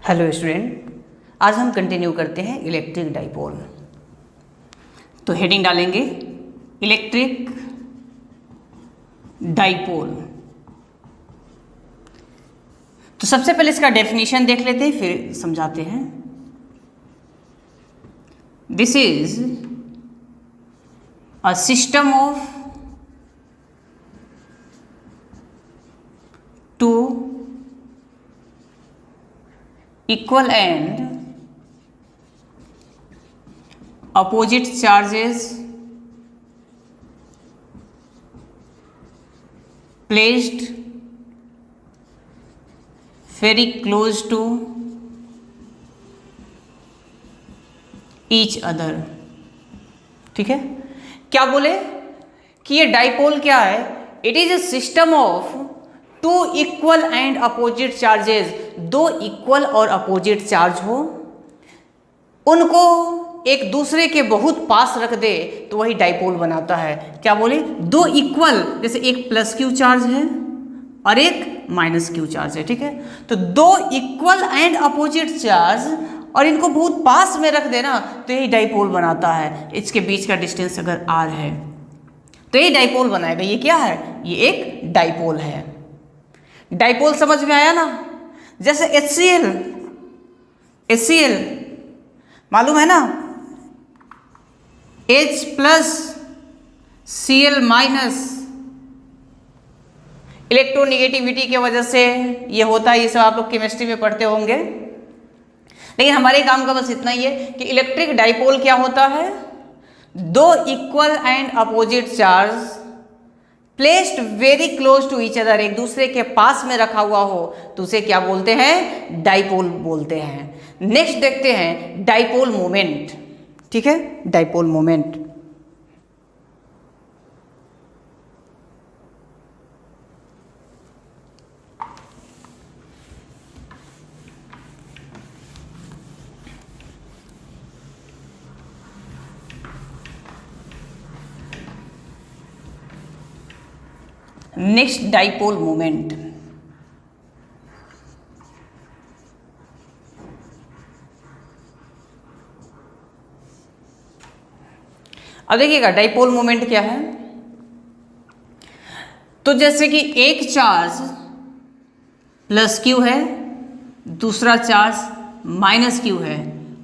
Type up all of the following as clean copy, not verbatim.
Hello student, आज हम continue करते हैं इलेक्ट्रिक डाइपोल। तो हेडिंग डालेंगे इलेक्ट्रिक डाइपोल। तो सबसे पहले इसका डेफिनेशन देख लेते हैं, फिर समझाते हैं। This is a system of two equal and opposite charges placed very close to each other। ठीक है, क्या बोले कि ये डाइपोल क्या है? It is a system of two equal and opposite charges. दो इक्वल और अपोजिट चार्ज हो, उनको एक दूसरे के बहुत पास रख दे तो वही डाइपोल बनाता है। क्या बोले? दो इक्वल, जैसे एक प्लस क्यू चार्ज है और एक माइनस क्यू चार्ज है। ठीक है, तो दो इक्वल एंड अपोजिट चार्ज और इनको बहुत पास में रख देना तो यही डाइपोल बनाता है। इसके बीच का डिस्टेंस अगर आर है तो ये डाइपोल बनाएगा। ये क्या है? ये एक डाइपोल है। डाइपोल समझ में आया ना? जैसे HCl मालूम है ना, H plus Cl minus, electronegativity की वजह से ये होता है। ये सब आप लोग केमिस्ट्री में पढ़ते होंगे, लेकिन हमारे काम का बस इतना ही है कि इलेक्ट्रिक डाइपोल क्या होता है? दो equal and opposite charge placed very close to each other, एक दूसरे के पास में रखा हुआ हो तो उसे क्या बोलते हैं? डाइपोल बोलते हैं। नेक्स्ट देखते हैं डाइपोल मोमेंट। ठीक है, dipole moment. Next dipole moment. अब देखिएगा डाइपोल मोमेंट क्या है। तो जैसे कि एक चार्ज प्लस क्यू है, दूसरा चार्ज माइनस क्यू है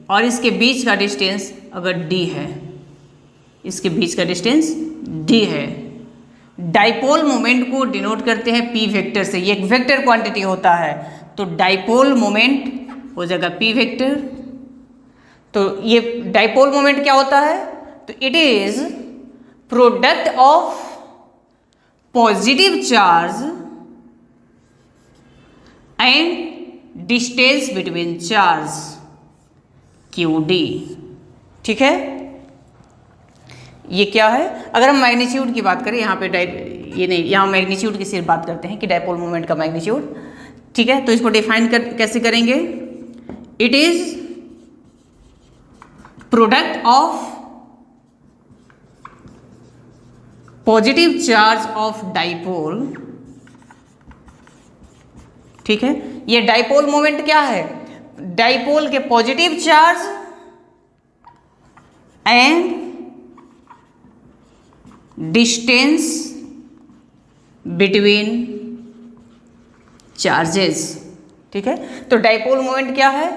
और इसके बीच का डिस्टेंस अगर d है, इसके बीच का डिस्टेंस d है, डाइपोल मोमेंट को डिनोट करते हैं p वेक्टर से। ये एक वेक्टर क्वांटिटी होता है, तो डाइपोल मोमेंट हो जाएगा p वेक्टर। तो ये डाइपोल मोमेंट क्या होता है? तो it is product of positive charge and distance between charge QD। ठीक है, ये क्या है? अगर हम मैग्नीट्यूड की बात करें, यहाँ पे ये नहीं, यहाँ मैग्नीट्यूड की सिर्फ बात करते हैं कि डाइपोल मोमेंट का मैग्नीट्यूड। ठीक है, तो इसको डिफाइन कैसे करेंगे? It is product of positive charge of dipole. ठीक है, ये डाइपोल मोमेंट क्या है? डाइपोल के positive charge and distance between charges. ठीक है, तो डाइपोल मोमेंट क्या है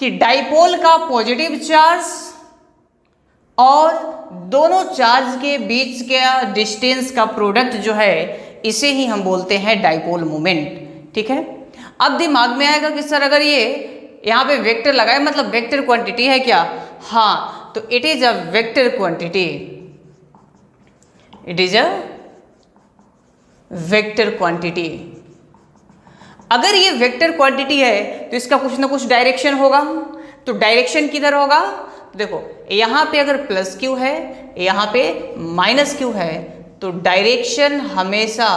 कि डाइपोल का पॉजिटिव चार्ज और दोनों चार्ज के बीच का डिस्टेंस का प्रोडक्ट जो है, इसे ही हम बोलते हैं डाइपोल मोमेंट। ठीक है, अब दिमाग में आएगा कि सर अगर ये यहाँ पे वेक्टर लगाए मतलब वेक्टर क्वांटिटी है क्या? हाँ, तो it is a vector quantity. It is a vector quantity. अगर ये वेक्टर क्वांटिटी है तो इसका कुछ ना कुछ डायरेक्शन होगा। तो डायरेक्शन किधर होगा? देखो, यहाँ पे अगर प्लस क्यू है, यहाँ पे माइनस क्यू है, तो डायरेक्शन हमेशा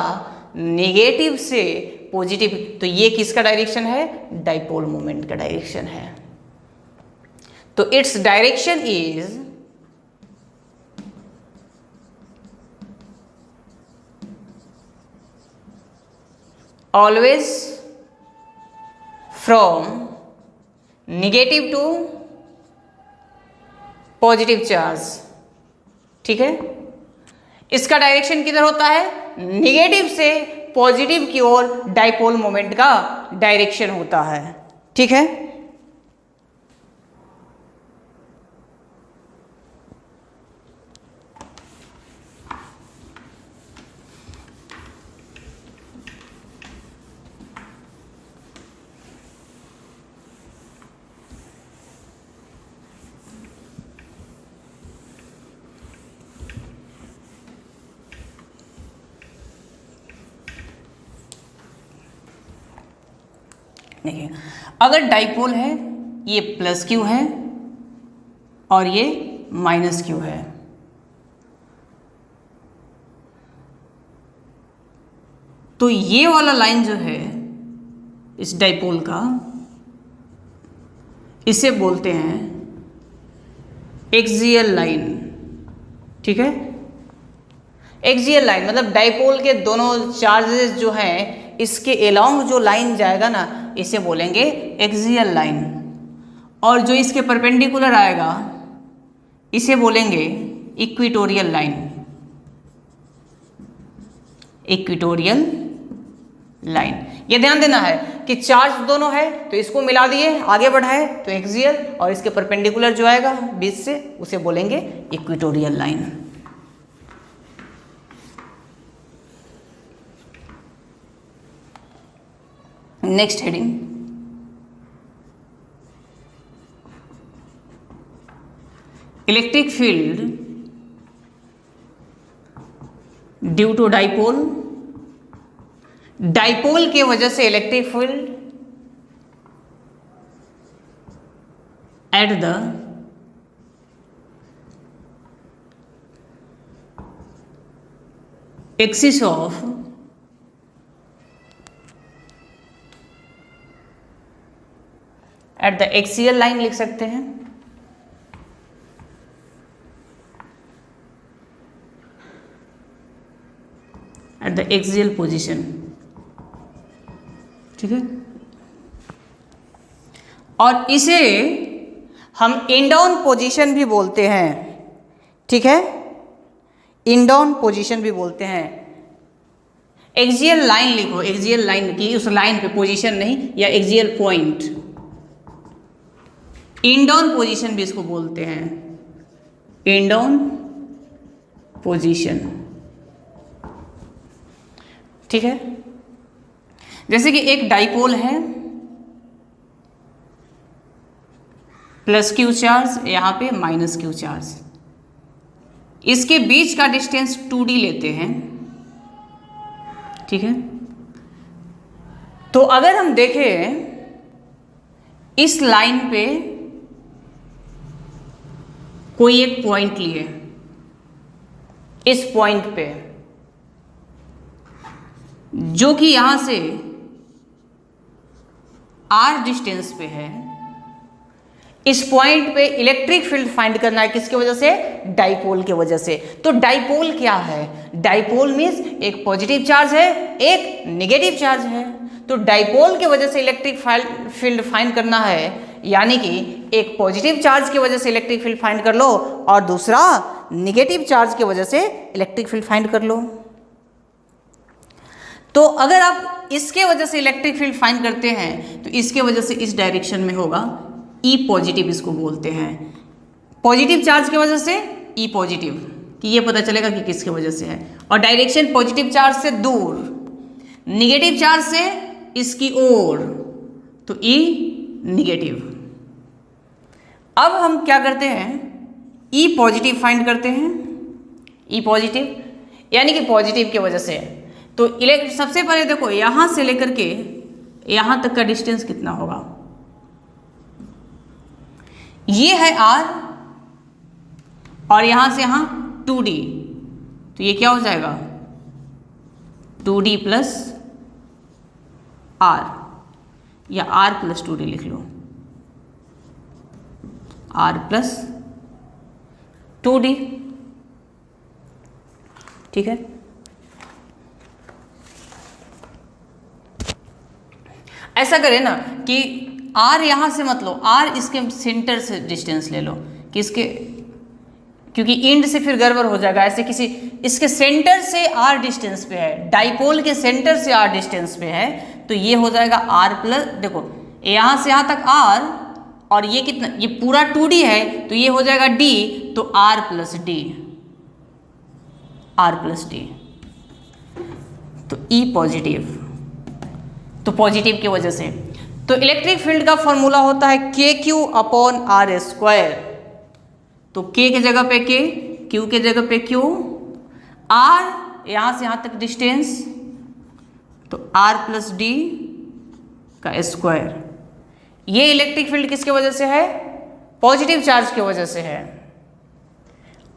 नेगेटिव से पॉजिटिव। तो ये किसका डायरेक्शन है? डाइपोल मोमेंट का डायरेक्शन है। तो its direction is always from negative to positive charge, ठीक है। इसका डायरेक्शन किधर होता है, निगेटिव से पॉजिटिव की ओर डाइपोल मोमेंट का डायरेक्शन होता है, ठीक है। देखिए, अगर डाइपोल है, ये प्लस क्यू है और ये माइनस क्यू है, तो ये वाला लाइन जो है इस डाइपोल का, इसे बोलते हैं एक्सियल लाइन, ठीक है। एक्सियल लाइन मतलब डाइपोल के दोनों चार्जेस जो हैं इसके अलोंग जो लाइन जाएगा ना, इसे बोलेंगे एक्सियल लाइन, और जो इसके परपेंडिकुलर आएगा इसे बोलेंगे इक्वेटोरियल लाइन, इक्वेटोरियल लाइन। ये ध्यान देना है कि चार्ज दोनों है तो इसको मिला दिए, आगे बढ़ाए तो एक्सियल, और इसके परपेंडिकुलर जो आएगा बीच से उसे बोलेंगे equatorial line. Next heading, electric field due to dipole, dipole के वजह से electric field at the axis of at the axial line लिख सकते हैं, एट द एक्सियल पोजीशन, ठीक है। और इसे हम इंड ऑन पोजीशन भी बोलते हैं, ठीक है, इंड ऑन पोजीशन भी बोलते हैं। एक्सियल लाइन लिखो, एक्सियल लाइन की उस लाइन पे पोजीशन नहीं, या axial point, end on position भी इसको बोलते हैं, इंड ऑन पोजीशन, ठीक है। जैसे कि एक डाइपोल है, प्लस क्यू चार्ज, यहाँ पे माइनस क्यू चार्ज, इसके बीच का डिस्टेंस 2d लेते हैं, ठीक है। तो अगर हम देखें इस लाइन पे कोई एक पॉइंट लिए, इस पॉइंट पे जो कि यहां से r डिस्टेंस पे है, इस पॉइंट पे इलेक्ट्रिक फील्ड फाइंड करना है, किसकी वजह से, डाइपोल की वजह से। तो डाइपोल क्या है, डाइपोल मीन्स एक पॉजिटिव चार्ज है, एक नेगेटिव चार्ज है। तो डाइपोल की वजह से इलेक्ट्रिक फील्ड फाइंड करना है, यानी कि एक पॉजिटिव चार्ज की वजह से इलेक्ट्रिक फील्ड फाइंड कर लो और दूसरा नेगेटिव चार्ज की वजह से इलेक्ट्रिक फील्ड फाइंड कर लो। तो अगर आप इसके वजह से इलेक्ट्रिक फील्ड फाइंड करते हैं तो इसके वजह से इस डायरेक्शन में होगा, ई पॉजिटिव इसको बोलते हैं। पॉजिटिव चार्ज की वजह से ई पॉजिटिव, कि ये पता चलेगा कि किसकी वजह से है, और डायरेक्शन पॉजिटिव चार्ज से दूर, निगेटिव चार्ज से इसकी ओर, तो ई निगेटिव। अब हम क्या करते हैं, ई पॉजिटिव फाइंड करते हैं, ई पॉजिटिव यानी कि पॉजिटिव की वजह से। तो सबसे पहले देखो यहां से लेकर के यहां तक का डिस्टेंस कितना होगा, ये है r और यहां से यहां 2d, तो ये क्या हो जाएगा 2d प्लस r, या r प्लस 2d लिख लो, r प्लस 2d, ठीक है। ऐसा करें ना कि आर यहाँ से मत लो, आर इसके सेंटर से डिस्टेंस ले लो, किसके, क्योंकि इंड से फिर गड़बड़ हो जाएगा। ऐसे किसी इसके सेंटर से आर डिस्टेंस पे है, डाइपोल के सेंटर से आर डिस्टेंस पे है, तो ये हो जाएगा आर प्लस, देखो यहाँ से यहाँ तक आर, और ये कितना, ये पूरा 2D है, तो ये हो जाएगा d, तो r plus D, r plus D, तो E पॉजिटिव, तो पॉजिटिव की वजह से, तो इलेक्ट्रिक फील्ड का फॉर्मूला होता है KQ अपॉन R स्क्वायर। तो K के जगह पे K, Q के जगह पे Q, R यहाँ से यहाँ तक डिस्टेंस, तो R प्लस डी का स्क्वायर। ये इलेक्ट्रिक फील्ड किसके वजह से है? पॉजिटिव चार्ज की वजह से है।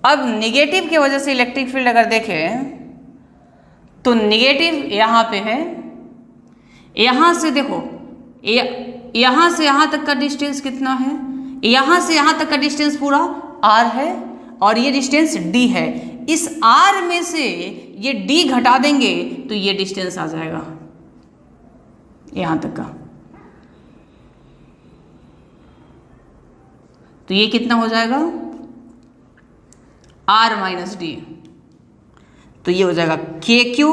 अब निगेटिव की वजह से इलेक्ट्रिक फील्ड अगर देखें तो निगेटिव यहाँ पे है, यहाँ से देखो यहाँ से यहाँ तक का डिस्टेंस कितना है, यहाँ से यहाँ तक का डिस्टेंस पूरा r है और ये डिस्टेंस d है। इस r में से ये d घटा देंगे तो ये डिस्टेंस आ जाएगा यहाँ तक का, तो ये कितना हो जाएगा r माइनस डी, तो ये हो जाएगा KQ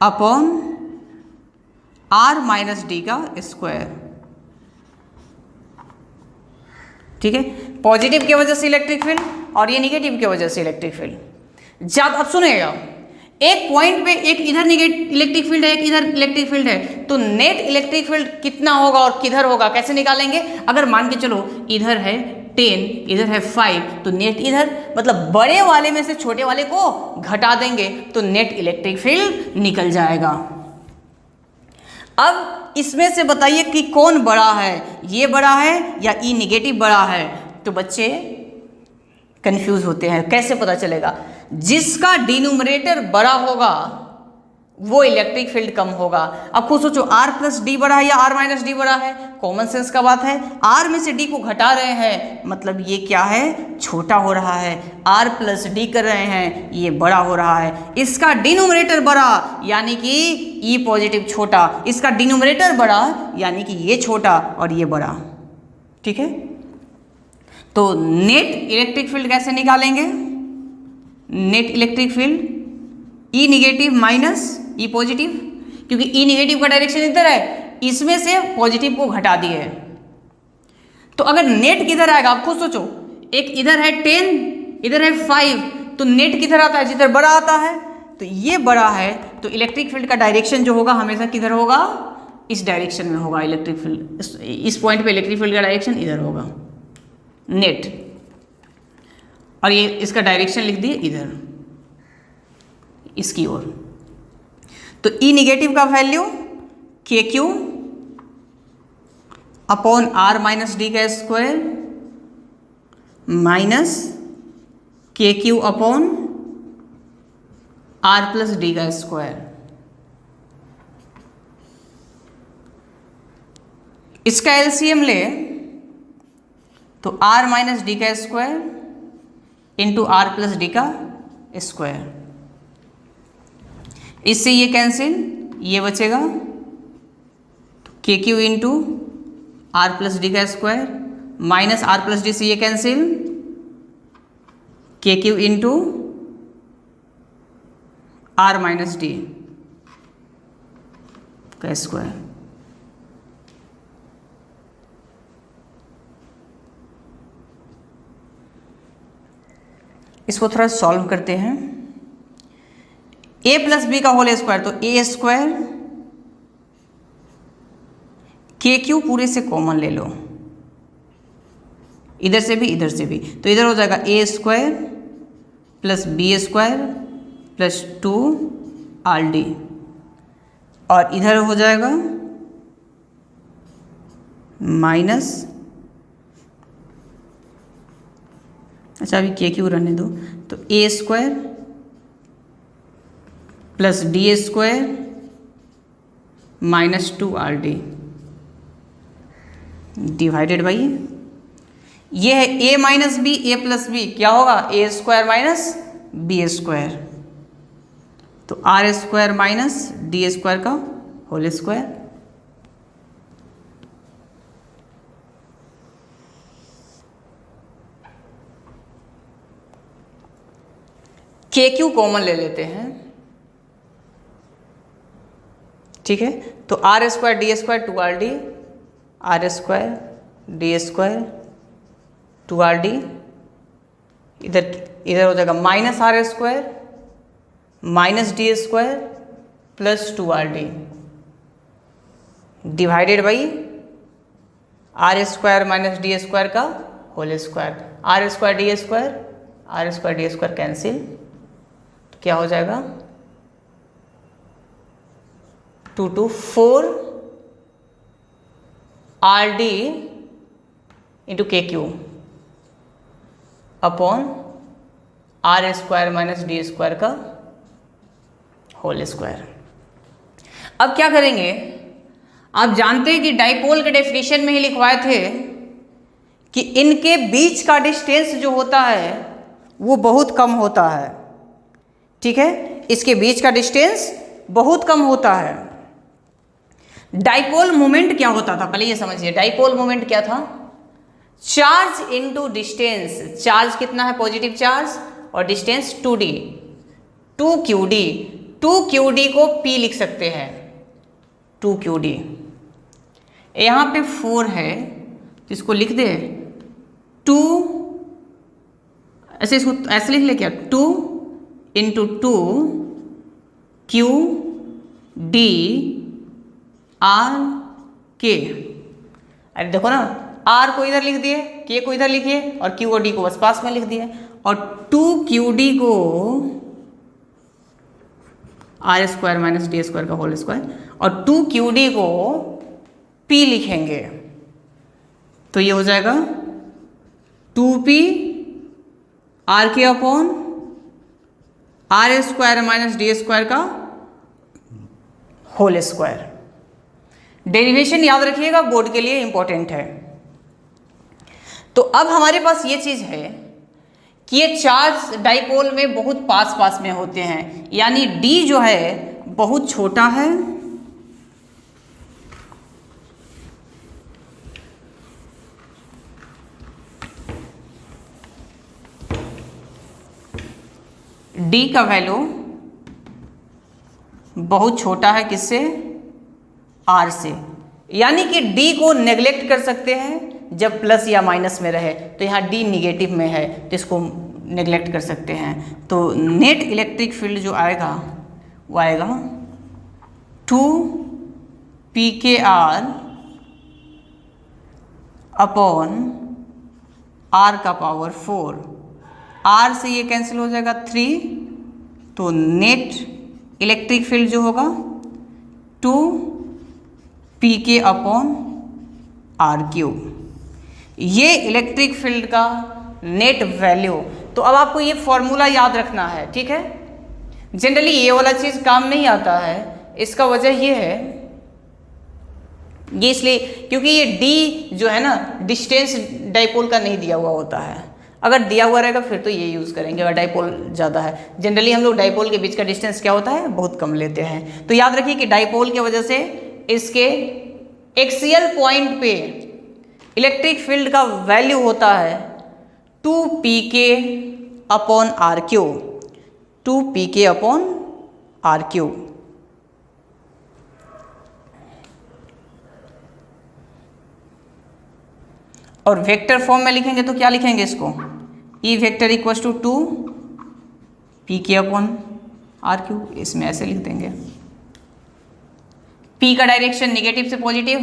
upon R minus D का स्क्वायर। ठीक है, पॉजिटिव की वजह से इलेक्ट्रिक फील्ड और ये निगेटिव की वजह से इलेक्ट्रिक फील्ड। जब अब सुनिएगा, एक पॉइंट पे एक इधर इलेक्ट्रिक फील्ड है, एक इधर इलेक्ट्रिक फील्ड है, तो नेट इलेक्ट्रिक फील्ड कितना होगा और किधर होगा कैसे निकालेंगे? अगर मान के चलो इधर है 10, इधर है 5, तो नेट इधर, मतलब बड़े वाले में से छोटे वाले को घटा देंगे तो नेट इलेक्ट्रिक फील्ड निकल जाएगा। अब इसमें से बताइए कि कौन बड़ा है, ये बड़ा है या ई निगेटिव बड़ा है? तो बच्चे कंफ्यूज होते हैं, कैसे पता चलेगा? जिसका डिनोमिनेटर बड़ा होगा वो इलेक्ट्रिक फील्ड कम होगा। अब खुद सोचो, R प्लस डी बड़ा है या R माइनस डी बड़ा है? कॉमन सेंस का बात है, R में से D को घटा रहे हैं, मतलब ये क्या है? छोटा हो रहा है। R प्लस डी कर रहे हैं, ये बड़ा हो रहा है। इसका डिनोमिनेटर बड़ा यानी कि E पॉजिटिव छोटा, इसका डिनोमिनेटर बड़ा यानी कि ये छोटा और ये बड़ा। ठीक है, तो नेट इलेक्ट्रिक फील्ड कैसे निकालेंगे? Net electric field E negative minus E positive, क्योंकि E निगेटिव का डायरेक्शन इधर है, इसमें से पॉजिटिव को घटा दिए। तो अगर नेट किधर आएगा आप खुद सोचो, एक इधर है 10, इधर है 5, तो नेट किधर आता है? जिधर बड़ा आता है। तो ये बड़ा है, तो इलेक्ट्रिक फील्ड का डायरेक्शन जो होगा हमेशा किधर होगा? इस डायरेक्शन में होगा इलेक्ट्रिक फील्ड। इस पॉइंट पे इलेक्ट्रिक फील्ड का डायरेक्शन इधर होगा, नेट, और ये इसका डायरेक्शन लिख दिए इधर, इसकी ओर। तो E निगेटिव का value KQ upon R minus D का square minus KQ upon R plus D का स्क्वायर। इसका एलसीएम ले तो R माइनस डी का square into R plus D का स्क्वायर। इससे ये कैंसिल, ये बचेगा KQ into R plus D का square minus R plus D से ये cancel, KQ into R minus D का स्क्वायर। इसको थोड़ा सॉल्व करते हैं। A प्लस बी का होल स्क्वायर, तो A स्क्वायर, KQ पूरे से कॉमन ले लो, इधर से भी इधर से भी, तो इधर हो जाएगा A square plus B square plus 2RD, और इधर हो जाएगा माइनस, अच्छा अभी KQ रहने दो, तो A square plus D square minus 2RD divided by ये है A minus B, A plus B क्या होगा? A square minus B square, तो R square minus D square का whole square. K Q common ले लेते हैं, ठीक है। तो R square D square 2rd, R square D square 2rd, इधर इधर हो जाएगा minus R square minus D square plus 2rd divided by are square minus D square का whole square. R square D square cancel, तो क्या हो जाएगा 2 to 4 RD into K Q upon are square minus D square का whole square. अब क्या करेंगे, आप जानते हैं कि डाइपोल के डेफिनेशन में ही लिखवाए थे कि इनके बीच का डिस्टेंस जो होता है वो बहुत कम होता है, ठीक है। इसके बीच का डिस्टेंस बहुत कम होता है। डाइपोल मोमेंट क्या होता था, पहले ये समझिए। डाइपोल मोमेंट क्या था, चार्ज इनटू डिस्टेंस। चार्ज कितना है, पॉजिटिव चार्ज, और डिस्टेंस 2d, 2qd। 2qd को p लिख सकते हैं, 2qd। यहाँ पे 4 है, इसको लिख दे 2, ऐसे इसको ऐसे लिख ले क्या, 2 into 2 q d r k। अरे देखो ना, r को इधर लिख दिए, k को इधर लिखिए, और q और d को बस पास में लिख दिए, और 2qd को R square minus D square का होल स्क्वायर, और 2qd को p लिखेंगे, तो ये हो जाएगा 2p R K upon are square minus D square का होल स्क्वायर। डेरिवेशन याद रखिएगा, बोर्ड के लिए इंपॉर्टेंट है। तो अब हमारे पास ये चीज है कि ये चार्ज डाइपोल में बहुत पास पास में होते हैं, यानी d जो है बहुत छोटा है, d का वैल्यू बहुत छोटा है किससे, r से। यानी कि d को नेग्लेक्ट कर सकते हैं जब प्लस या माइनस में रहे, तो यहाँ d निगेटिव में है तो इसको नेग्लेक्ट कर सकते हैं। तो नेट इलेक्ट्रिक फील्ड जो आएगा वो आएगा 2pkr अपॉन r का पावर 4। r से ये कैंसिल हो जाएगा 3, तो नेट इलेक्ट्रिक फील्ड जो होगा 2pk अपॉन r क्यूब। ये इलेक्ट्रिक फील्ड का नेट वैल्यू। तो अब आपको ये फॉर्मूला याद रखना है, ठीक है। जनरली ये वाला चीज़ काम नहीं आता है, इसका वजह ये है, ये इसलिए क्योंकि ये d जो है ना डिस्टेंस डाइपोल का नहीं दिया हुआ होता है। अगर दिया हुआ रहेगा फिर तो ये यूज़ करेंगे, अगर डाइपोल ज़्यादा है। जनरली हम लोग डाइपोल के बीच का डिस्टेंस क्या होता है, बहुत कम लेते हैं। तो याद रखिए कि डाइपोल की वजह से इसके एक्सियल पॉइंट पे इलेक्ट्रिक फील्ड का वैल्यू होता है 2pk upon r cube, 2pk upon r cube. और वेक्टर फॉर्म में लिखेंगे तो क्या लिखेंगे इसको, E vector equals to 2pk upon r cube. इसमें ऐसे लिख देंगे, p का डायरेक्शन निगेटिव से पॉजिटिव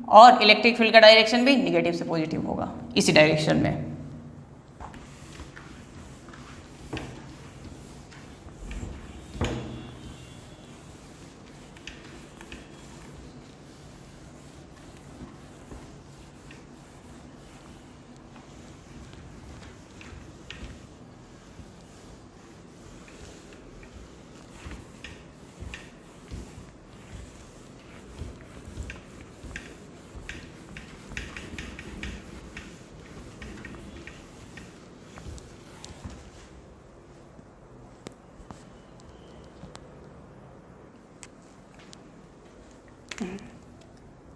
और इलेक्ट्रिक फील्ड का डायरेक्शन भी निगेटिव से पॉजिटिव होगा इसी डायरेक्शन में।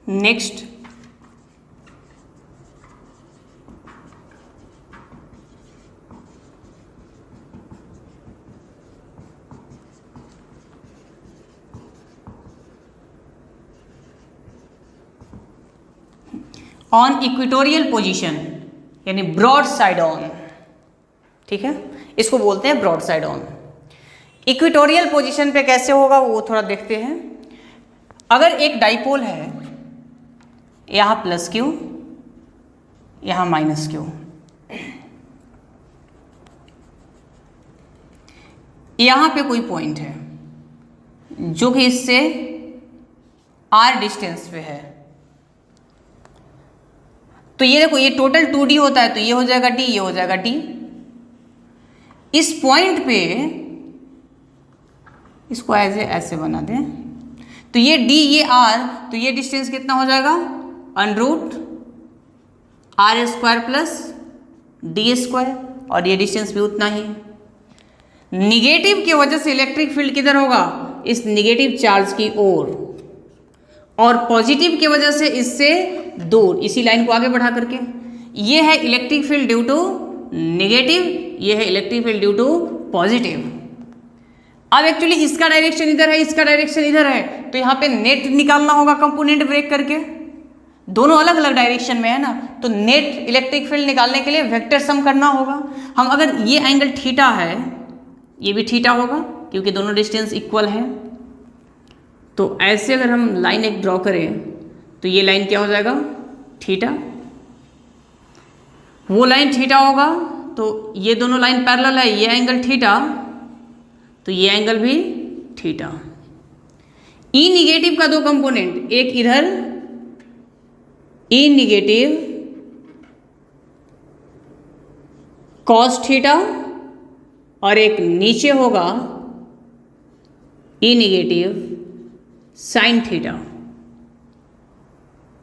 नेक्स्ट ऑन इक्वेटोरियल पोजीशन यानी ब्रॉड साइड ऑन, ठीक है, इसको बोलते हैं broad side on. Equatorial position पे कैसे होगा वो थोड़ा देखते हैं। अगर एक डाइपोल है, यहाँ प्लस क्यू, यहाँ माइनस क्यू, यहाँ पे कोई पॉइंट है जो कि इससे r डिस्टेंस पे है, तो ये देखो ये टोटल 2D होता है, तो ये हो जाएगा d, ये हो जाएगा d। इस पॉइंट पे इसको ऐसे बना दें, तो ये d ये r, तो ये डिस्टेंस कितना हो जाएगा, √ r² प्लस d², और ये डिस्टेंस भी उतना ही। निगेटिव की वजह से इलेक्ट्रिक फील्ड किधर होगा, इस निगेटिव चार्ज की ओर, और पॉजिटिव की वजह से इससे दूर, इसी लाइन को आगे बढ़ा करके। ये है electric field due to negative, ये है electric field due to positive. अब एक्चुअली इसका डायरेक्शन इधर है, इसका डायरेक्शन इधर है, तो यहाँ पे नेट निकालना होगा कंपोनेंट ब्रेक करके, दोनों अलग अलग डायरेक्शन में है ना, तो नेट इलेक्ट्रिक फील्ड निकालने के लिए वेक्टर सम करना होगा। हम अगर ये एंगल थीटा है, ये भी थीटा होगा क्योंकि दोनों डिस्टेंस इक्वल है, तो ऐसे अगर हम लाइन एक ड्रॉ करें तो ये लाइन क्या हो जाएगा, थीटा, वो लाइन थीटा होगा, तो ये दोनों लाइन पैरेलल है, ये एंगल थीटा, तो ये एंगल भी थीटा। ई निगेटिव का दो कंपोनेंट, एक इधर ई निगेटिव कॉस थीटा, और एक नीचे होगा ई निगेटिव साइन थीटा,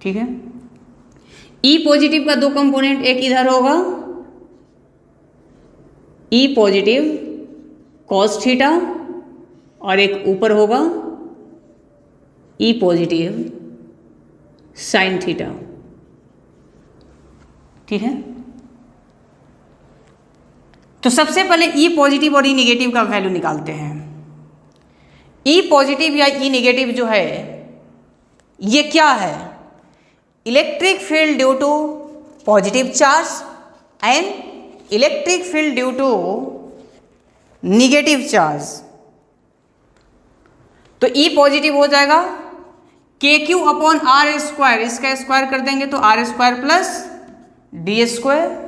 ठीक है। ई पॉजिटिव का दो कंपोनेंट, एक इधर होगा ई पॉजिटिव कॉस थीटा, और एक ऊपर होगा ई पॉजिटिव साइन थीटा, ठीक है। तो सबसे पहले ई पॉजिटिव और ई निगेटिव का वैल्यू निकालते हैं। ई पॉजिटिव या ई निगेटिव जो है ये क्या है, electric field due to positive charge and electric field due to negative charge. तो ई पॉजिटिव हो जाएगा KQ अपॉन r², इसका स्क्वायर कर देंगे तो r² प्लस d²।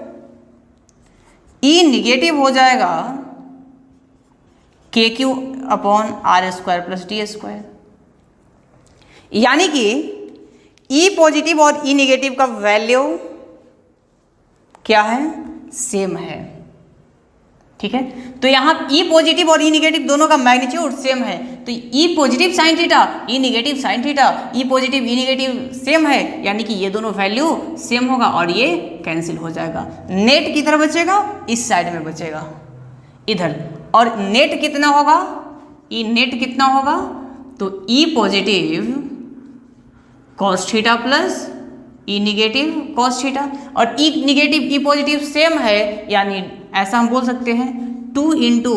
ई निगेटिव हो जाएगा KQ upon r² plus d²। यानी कि ई पॉजिटिव और ई निगेटिव का वैल्यू क्या है, सेम है, ठीक है। तो यहाँ ई पॉजिटिव और ई निगेटिव दोनों का मैग्नीट्यूड सेम है, तो ई पॉजिटिव साइन थीटा, ई निगेटिव साइन थीटा, ई पॉजिटिव ई निगेटिव सेम है, यानी कि ये दोनों वैल्यू सेम होगा और ये कैंसिल हो जाएगा। नेट किधर बचेगा, इस साइड में बचेगा इधर, और नेट कितना होगा, ई नेट कितना होगा, तो E positive cos theta plus ई निगेटिव कॉस थीटा, और ई निगेटिव ई पॉजिटिव सेम है, यानी ऐसा हम बोल सकते हैं 2 इंटू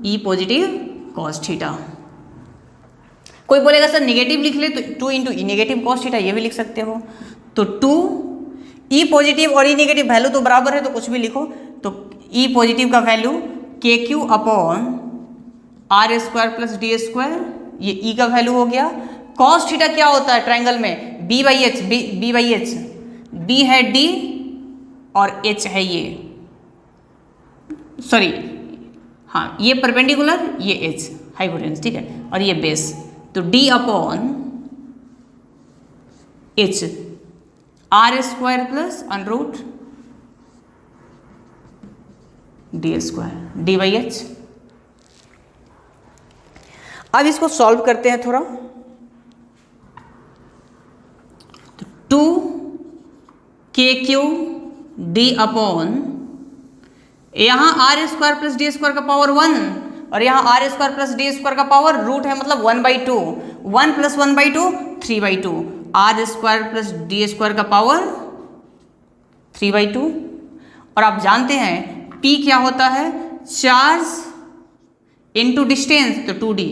ई पॉजिटिव कॉस थीटा। कोई बोलेगा सर निगेटिव लिख ले, तो 2 इंटू ई निगेटिव कॉस थीटा ये भी लिख सकते हो। तो 2 ई पॉजिटिव और ई निगेटिव वैल्यू तो बराबर है, तो कुछ भी लिखो। तो ई पॉजिटिव का value KQ upon r² plus d², ये ई का वैल्यू हो गया। कॉस थीटा क्या होता है ट्रायंगल में, b/h, b/h, b है d और h है ये, सॉरी हाँ ये परपेंडिकुलर, ये h हाइपोटेन्यूस, ठीक है, और ये बेस, तो d upon h, r² plus √ d², d/h। अब इसको सॉल्व करते हैं थोड़ा। तो 2KQ d अपॉन, यहाँ r² प्लस d² का पावर 1 और यहाँ r² प्लस d² का पावर रूट है, मतलब 1/2, 1 + 1/2 3/2, r² प्लस d² का पावर 3/2। और आप जानते हैं P क्या होता है, चार्ज इनटू डिस्टेंस, तो 2D,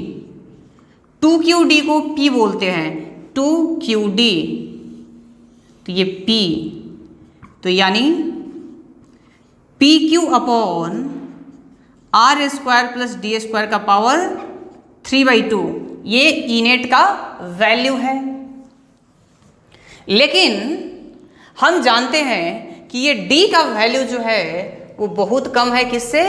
2QD को P बोलते हैं, 2QD, तो तो ये P, तो यानी PQ upon are square plus D square का पावर 3/2, ये ई नेट का वैल्यू है। लेकिन हम जानते हैं कि ये D का वैल्यू जो है वो बहुत कम है, किससे?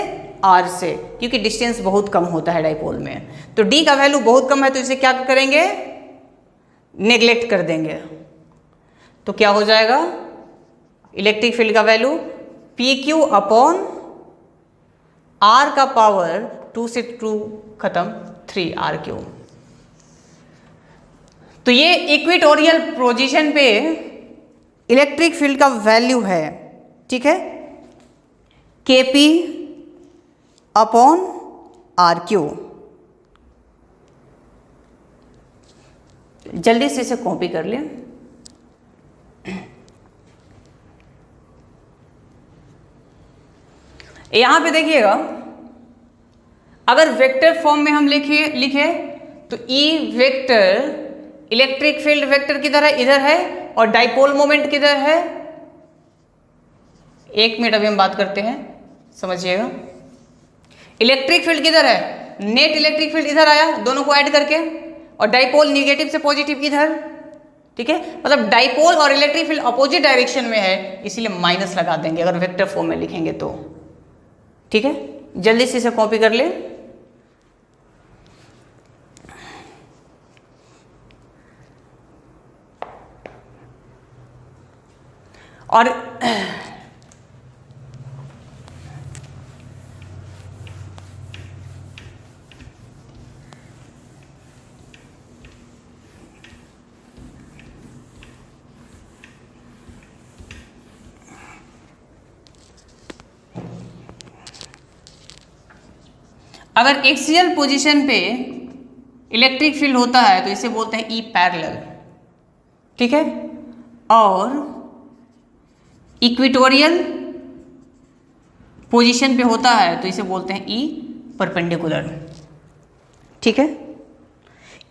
R से, क्योंकि डिस्टेंस बहुत कम होता है डाइपोल में। तो D का वैल्यू बहुत कम है, तो इसे क्या करेंगे? नेग्लेक्ट कर देंगे। तो क्या हो जाएगा? इलेक्ट्रिक फील्ड का वैल्यू PQ अपॉन R का पावर 2 से 2 खत्म 3R3। तो ये इक्वेटोरियल पोजीशन पे इलेक्ट्रिक फील्ड का वैल्यू है, ठीक है, KP अपॉन RQ। जल्दी से इसे कॉपी कर लें। यहां पे देखिएगा, अगर वेक्टर फॉर्म में हम लिखे तो E vector electric field vector किधर है? इधर है। और डाइपोल मोमेंट किधर है? एक मिनट अभी हम बात करते हैं, समझिएगा। इलेक्ट्रिक फील्ड किधर है? नेट इलेक्ट्रिक फील्ड इधर आया, दोनों को ऐड करके, और डाइपोल निगेटिव से पॉजिटिव इधर, ठीक है। मतलब डाइपोल और इलेक्ट्रिक फील्ड अपोजिट डायरेक्शन में है, इसीलिए माइनस लगा देंगे अगर वेक्टर फॉर्म में लिखेंगे तो, ठीक है। जल्दी से इसे कॉपी कर ले। और अगर एक्सियल पोजीशन पे इलेक्ट्रिक फील्ड होता है तो इसे बोलते हैं ई पैरेलल, ठीक है। और इक्वेटोरियल पोजीशन पे होता है तो इसे बोलते हैं ई परपेंडिकुलर, ठीक है।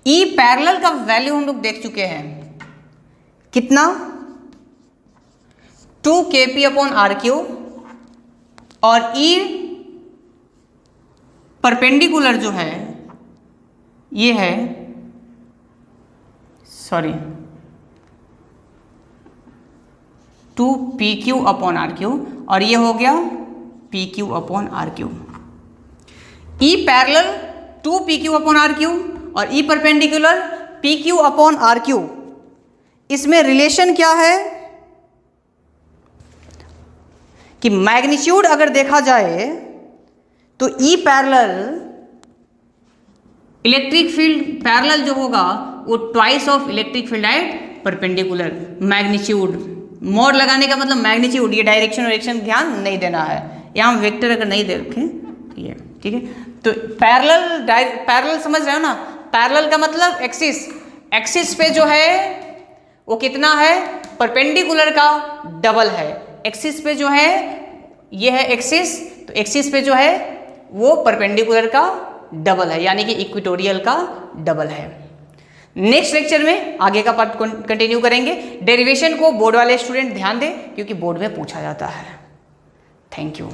ई पैरेलल का वैल्यू हम लोग देख चुके हैं, कितना? 2 kp अपॉन RQ। और ई परपेंडिकुलर जो है ये है, सॉरी, 2 PQ अपॉन RQ, और ये हो गया PQ upon RQ। E parallel 2 PQ upon RQ और E perpendicular PQ upon RQ। इसमें रिलेशन क्या है कि मैग्नीट्यूड अगर देखा जाए तो E parallel electric field parallel जो होगा वो twice of electric field at perpendicular. Magnitude, mode लगाने का मतलब मैग्नीट्यूड, ये डायरेक्शन ध्यान नहीं देना है, यहाँ वेक्टर अगर नहीं देखें ये, ठीक है। तो पैरेलल समझ रहे हो ना? पैरेलल का मतलब एक्सिस पे जो है वो कितना है? परपेंडिकुलर का डबल है। एक्सिस पे जो है ये है एक्सिस, तो एक्सिस पे जो है वो परपेंडिकुलर का डबल है, यानी कि इक्वेटोरियल का डबल है। नेक्स्ट लेक्चर में आगे का पार्ट कंटिन्यू करेंगे। डेरिवेशन को बोर्ड वाले स्टूडेंट ध्यान दें, क्योंकि बोर्ड में पूछा जाता है। Thank you.